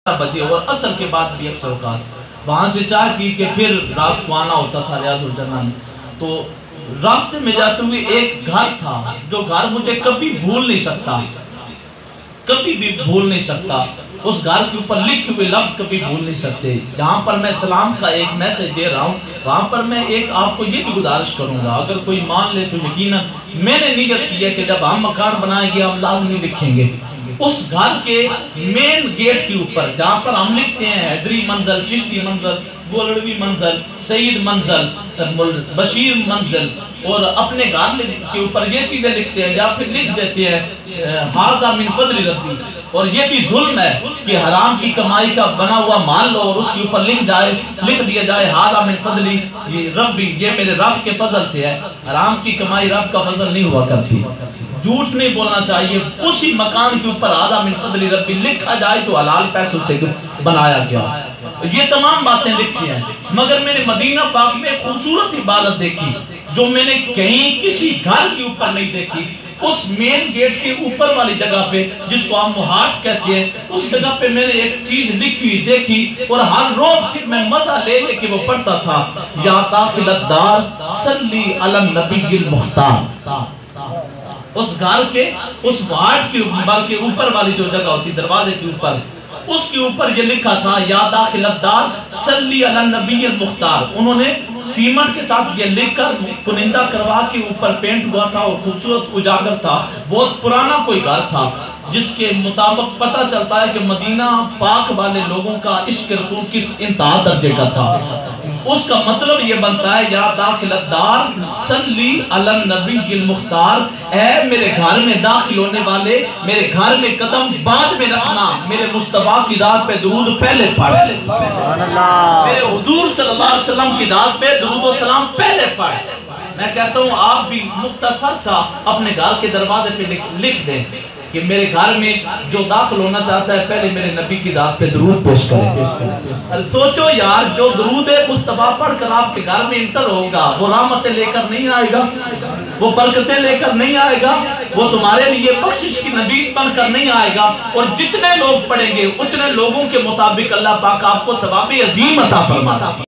بجے اور عصر کے بعد بھی اکثر اوقات وہاں سے چاہ کی کہ پھر رات کو آنا ہوتا تھا ریاض الجنہ میں. تو راستے میں جاتے ہوئے ایک گھر تھا جو گھر مجھے کبھی بھول نہیں سکتا، کبھی بھی بھول نہیں سکتا. اس گھر کے اوپر لکھے ہوئے لفظ کبھی بھول نہیں سکتے. جہاں پر میں سلام کا ایک میسج دے رہا ہوں وہاں پر میں ایک آپ کو یہ بھی گزارش کروں گا، اگر کوئی مان لے تو یقیناً میں نے نیت کی ہے کہ جب ہم مکان بنائیں گے ہم لازمی لکھیں گے. اس گھر کے مین گیٹ کے اوپر جہاں پر ہم لکھتے ہیں حیدری منزل، چشتی منزل، گولڑوی منزل، سعید منزل، بشیر منزل، اور اپنے گھر کے اوپر یہ چیزیں لکھتے ہیں یا پھر لکھ دیتے ہیں ہذا من فضل ربی. اور یہ بھی ظلم ہے کہ حرام کی کمائی کا بنا ہوا مال لو اور اس کے اوپر لکھ دیا جائے ہذا من فضل ربی، یہ میرے رب کے فضل سے ہے. حرام کی کمائی رب کا فضل نہیں ہوا کرتی. جھوٹ نہیں بولنا چاہیے. اسی مکان کے اوپر ہذا من فضل ربی لکھا جائے تو حلال پیسوں سے بنایا گیا. یہ تمام باتیں لکھتی ہیں. مگر میں نے مدینہ پاک میں خوبصورت عبادت دیکھی جو میں نے کہیں کسی گھر کے اوپر نہیں دیکھی. اس مین گیٹ کے اوپر والی جگہ پہ جس کو آپ محاٹ کہتے ہیں، اس جگہ پہ میں نے ایک چیز لکھی ہوئی دیکھی اور ہر روز پھر میں مزہ لے لے کے وہ پڑھتا تھا، یا داخل الدار صلی علی النبی المختار. اس گھر کے اس محاٹ کے اوپر والی جو جگہ ہوتی دروازے کے اوپر، اس کے اوپر یہ لکھا تھا یا داخل الدار صلی علی النبی المختار. انہوں نے سیمنٹ کے ساتھ یہ لکھ کر کنندہ کروا کے اوپر پینٹ ہوا تھا اور خوبصورت اجاگر تھا. بہت پرانا کوئی گھر تھا جس کے مطابق پتہ چلتا ہے کہ مدینہ پاک والے لوگوں کا عشق رسول کس انتہا درجے کا تھا. اس کا مطلب یہ بنتا ہے یا داخل الدار صلی علی النبی المختار، اے میرے گھر میں داخل ہونے والے میرے گھر میں قدم بعد میں رکھنا، میرے مصطفیٰ کی ذات پہ درود پہلے پڑھ. میرے حضور صلی اللہ علیہ وسلم کی ذات پہ درود و سلام پہلے پڑھ. میں کہتا ہوں آپ بھی مختصر سا اپنے گھر کے دروازے پہ لکھ دیں کہ میرے گھر میں جو داخل ہونا چاہتا ہے پہلے میرے نبی کی ذات پہ درود پیش کرے. سوچو یار، جو درود مصطفیٰ پڑھ کر آپ کے گھر میں انٹر ہوگا وہ رحمتیں لے کر نہیں آئے گا، وہ برکتیں لے کر نہیں آئے گا، وہ تمہارے لیے بخشش کی نبی بن کر نہیں آئے گا. اور جتنے لوگ پڑھیں گے اتنے لوگوں کے مطابق اللہ پاک آپ کو ثواب عظیم عطا فرماتا.